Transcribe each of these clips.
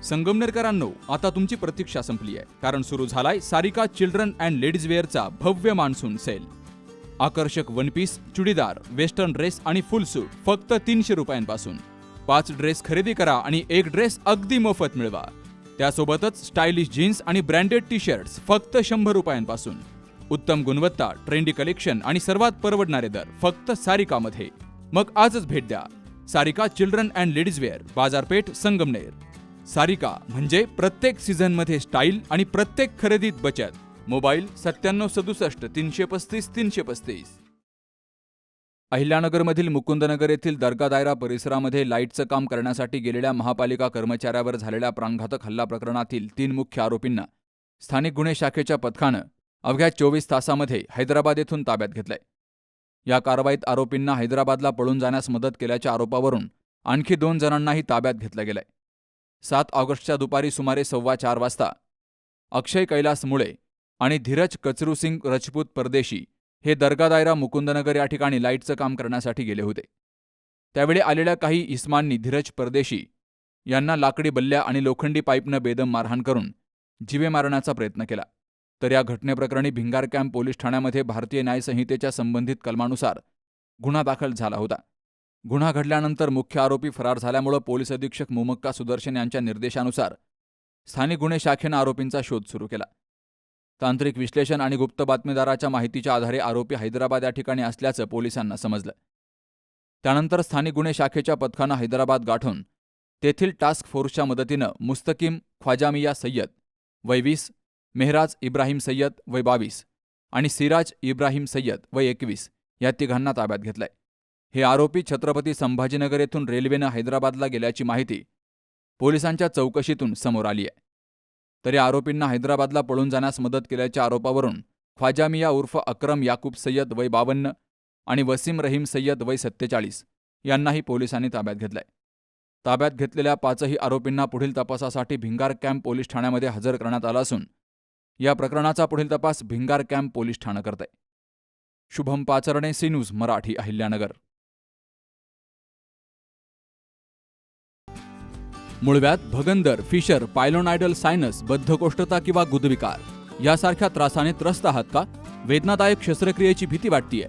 संगमनेरकरांनो, आता तुमची प्रतीक्षा संपली आहे, कारण सुरू झालाय सारिका चिल्ड्रन अँड लेडीज वेअरचा भव्य मान्सून सेल. आकर्षक one piece, churidar, western dress आणि फुल सूट फक्त 300 रुपयांपासून. 5 ड्रेस खरेदी करा आणि 1 ड्रेस अगदी मोफत मिळवा. त्यासोबतच स्टायलिश जीन्स आणि ब्रँडेड टी शर्ट्स फक्त 100 रुपयांपासून. उत्तम गुणवत्ता, ट्रेंडी कलेक्शन आणि सर्वात परवडणारे दर फक्त सारिकामध्ये. मग आजच भेट द्या. Sarika children and ladies wear, बाजारपेठ, संगमनेर. सारिका म्हणजे प्रत्येक सीझनमध्ये स्टाईल आणि प्रत्येक खरेदीत बचत. मोबाईल 9767 335 335. अहिल्यानगरमधील मुकुंदनगर येथील दर्गा दायरा परिसरामध्ये लाईटचं काम करण्यासाठी गेलेल्या महापालिका कर्मचाऱ्यावर झालेल्या प्राणघातक हल्ला प्रकरणातील 3 मुख्य आरोपींना स्थानिक गुन्हे शाखेच्या पथकानं अवघ्या 24 तासामध्ये हैदराबाद येथून ताब्यात घेतलंय. या कारवाईत आरोपींना हैदराबादला पळून जाण्यास मदत केल्याच्या आरोपावरून आणखी 2 जणांनाही ताब्यात घेतलं गेलंय. 7 ऑगस्टच्या दुपारी सुमारे 4:15 वाजता अक्षय कैलास मुळे आणि धीरज कचरूसिंग रजपूत परदेशी हे दर्गा दायरा मुकुंदनगर या ठिकाणी लाईटचं काम करण्यासाठी गेले होते. त्यावेळी आलेल्या काही इस्मांनी धीरज परदेशी यांना लाकडी बल्ल्या आणि लोखंडी पाईपनं बेदम मारहाण करून जीवे मारण्याचा प्रयत्न केला. तर या घटनेप्रकरणी भिंगार कॅम्प पोलीस ठाण्यामध्ये भारतीय न्याय संहितेच्या संबंधित कलमानुसार गुन्हा दाखल झाला होता. गुन्हा घडल्यानंतर मुख्य आरोपी फरार झाल्यामुळे पोलीस अधीक्षक मुमक्का सुदर्शन यांच्या निर्देशानुसार स्थानिक गुन्हे शाखेनं आरोपींचा शोध सुरू केला. तांत्रिक विश्लेषण आणि गुप्त बातमीदाराच्या माहितीच्या आधारे आरोपी हैदराबाद या ठिकाणी असल्याचं पोलिसांना समजलं. त्यानंतर स्थानिक गुन्हे शाखेच्या पथकानं हैदराबाद गाठून तेथील टास्क फोर्सच्या मदतीनं मुस्तकीम ख्वाजामिया सय्यद वय 20, मेहराज इब्राहिम सय्यद वय 22 आणि सिराज इब्राहिम सय्यद वय 21 या तिघांना ताब्यात घेतलंय. हे आरोपी छत्रपती संभाजीनगर येथून रेल्वेनं हैदराबादला गेल्याची माहिती पोलिसांच्या चौकशीतून समोर आली आहे. तर या आरोपींना हैदराबादला पळून जाण्यास मदत केल्याच्या आरोपावरून ख्वाजामिया उर्फ अक्रम याकूब सय्यद वय 52 आणि वसीम रहीम सय्यद वय 47 यांनाही पोलिसांनी ताब्यात घेतलंय. ताब्यात घेतलेल्या 5ही आरोपींना पुढील तपासासाठी भिंगार कॅम्प पोलीस ठाण्यामध्ये हजर करण्यात आलं असून या प्रकरणाचा पुढील तपास भिंगार कॅम्प पोलीस ठाणं करतंय. Shubham Pacharne, C news Marathi, Ahilyanagar. मुळव्याध, भगंदर, फिशर, पायलोनायडल सायनस, बद्धकोष्ठता किंवा गुदविकार यासारख्या त्रासाने त्रस्त आहात का? वेदनादायक शस्त्रक्रियेची भीती वाटतेय?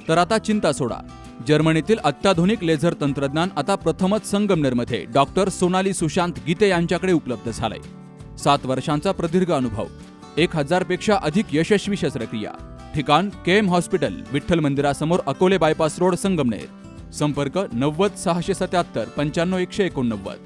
तर आता चिंता सोडा. जर्मनीतील अत्याधुनिक लेझर तंत्रज्ञान आता प्रथमच संगमनेरमध्ये डॉक्टर सोनाली सुशांत गीते यांच्याकडे उपलब्ध झालंय. 7 वर्षांचा प्रदीर्घ अनुभव, 1000 पेक्षा अधिक यशस्वी शस्त्रक्रिया. ठिकाण केएम हॉस्पिटल, विठ्ठल मंदिरासमोर, अकोले बायपास रोड, संगमनेर. संपर्क 90 677 95 189.